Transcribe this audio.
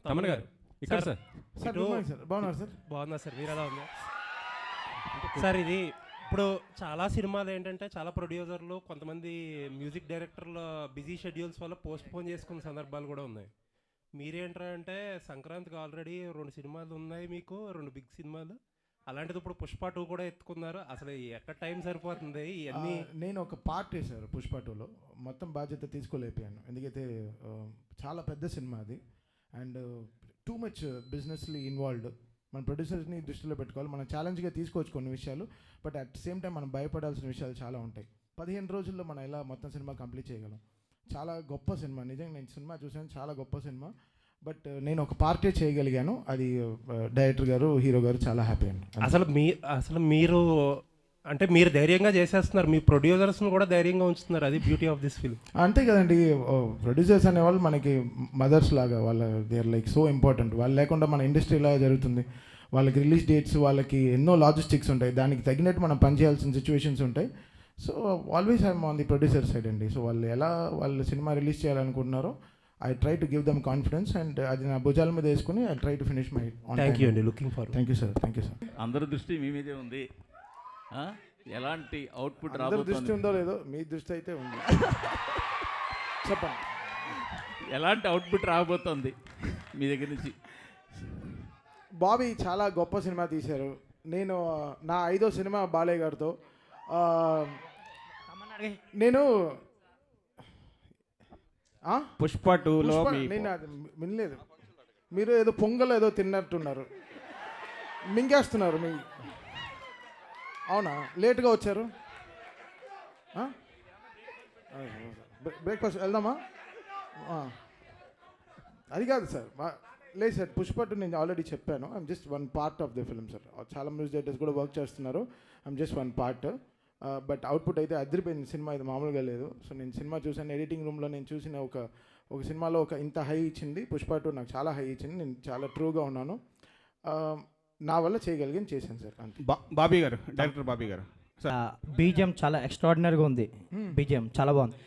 తమన్ గారు ఇక్కడ sir. Sir ఇటు గుడ్ మార్నింగ్ సార్. బాగున్నారు సార్? బాగున్నా సార్, మీరు ఎలా ఉన్నారు సార్? ఇది ఇప్పుడు చాలా సినిమాలు ఏంటంటే చాలా ప్రొడ్యూసర్లు కొంతమంది మ్యూజిక్ డైరెక్టర్ల బిజీ షెడ్యూల్స్ వల్ల పోస్ట్ పోన్ చేసుకున్న సందర్భాలు కూడా ఉన్నాయి. మీరేంటారా అంటే సంక్రాంతికి ఆల్రెడీ 2 సినిమాలు ఉన్నాయి, మీకు 2 బిగ్ సినిమాలు. అలాంటిది ఇప్పుడు పుష్ప 2 కూడా ఎత్తుకున్నారు. అసలు ఎక్కడ టైం సరిపోతుంది ఇవన్నీ? నేను ఒక పార్ట్ వేశారు పుష్ప 2లో, మొత్తం బాధ్యత తీసుకోలేకపోయాను. ఎందుకైతే చాలా పెద్ద సినిమా అది అండ్ టూ మచ్ బిజినెస్లీ ఇన్వాల్వ్డ్. మన ప్రొడ్యూసర్స్ని దృష్టిలో పెట్టుకోవాలి. మనం ఛాలెంజ్గా తీసుకోవచ్చు కొన్ని విషయాలు, బట్ అట్ సేమ్ టైం మనం భయపడాల్సిన విషయాలు చాలా ఉంటాయి. 15 రోజుల్లో మనం ఎలా మొత్తం సినిమా కంప్లీట్ చేయగలం. చాలా గొప్ప సినిమా, నిజంగా నేను సినిమా చూసాను, చాలా గొప్ప సినిమా. బట్ నేను ఒక పార్టీ చేయగలిగాను, అది డైరెక్టర్ గారు, హీరో గారు చాలా హ్యాపీ అండి. అసలు మీరు అంటే మీరు ధైర్యంగా చేసేస్తున్నారు, మీ ప్రొడ్యూసర్స్ని కూడా ధైర్యంగా ఉంచుతున్నారు. అది బ్యూటీ ఆఫ్ దిస్ ఫిల్మ్. అంతే కదండి, ప్రొడ్యూసర్స్ అనేవాళ్ళు మనకి మదర్స్ లాగా, వాళ్ళ they are like so important. వాళ్ళు లేకుండా మన ఇండస్ట్రీ ఇలా జరుగుతుంది. వాళ్ళకి రిలీజ్ డేట్స్, వాళ్ళకి ఎన్నో లాజిస్టిక్స్ ఉంటాయి, దానికి తగినట్టు మనం పనిచేయాల్సిన సిచ్యువేషన్స్ ఉంటాయి. So always I'm on the producer side అండి. సో వాళ్ళు ఎలా వాళ్ళు సినిమా రిలీజ్ చేయాలనుకుంటున్నారో I try to give them confidence and అది నా భుజాల మీద వేసుకుని I try to finish my. Thank you అండి, looking for. Thank you sir. Thank you sir. అందరి దృష్టి మీ మీదే ఉంది. ఎలాంటి అవుట్పుట్ అందరి రాబోతుంది? దృష్టి ఉందో లేదో, మీ దృష్టి అయితే ఉంది. చెప్పండి, ఎలాంటి అవుట్పుట్ రాబోతుంది మీ దగ్గర నుంచి? బాబీ చాలా గొప్ప సినిమా తీశారు. నేను నా 5వ సినిమా బాలయ్య గారితో. నేను పుష్ప 2లో నేను అది వినలేదు. మీరు ఏదో పొంగల్ ఏదో తిన్నట్టున్నారు, మింగేస్తున్నారు మీ. అవునా, లేట్గా వచ్చారు? బ్రేక్ఫాస్ట్ వెళ్దామా? అది కాదు సార్, లేదు సార్. పుష్ప 2 నేను ఆల్రెడీ చెప్పాను, I'm just one part of the film sir. చాలా మ్యూజిక్ డైరెక్టర్స్ కూడా వర్క్ చేస్తున్నారు, I'm just one part. But output అయితే అదిరిపోయింది. సినిమా ఇది మామూలుగా లేదు. సో నేను సినిమా చూసాను, ఎడిటింగ్ రూమ్లో నేను చూసిన ఒక సినిమాలో ఇంత హై ఇచ్చింది పుష్ప 2 నాకు చాలా హై ఇచ్చింది. నేను చాలా ట్రూగా ఉన్నాను, నా వల్ల చేయగలిగాను, చేశాను సార్. అంతే. బాబీ గారు, డైరెక్టర్ బాబీ గారు. బీజిఎం చాలా ఎక్స్ట్రాడినరీగా ఉంది. బీజిఎం చాలా బాగుంది.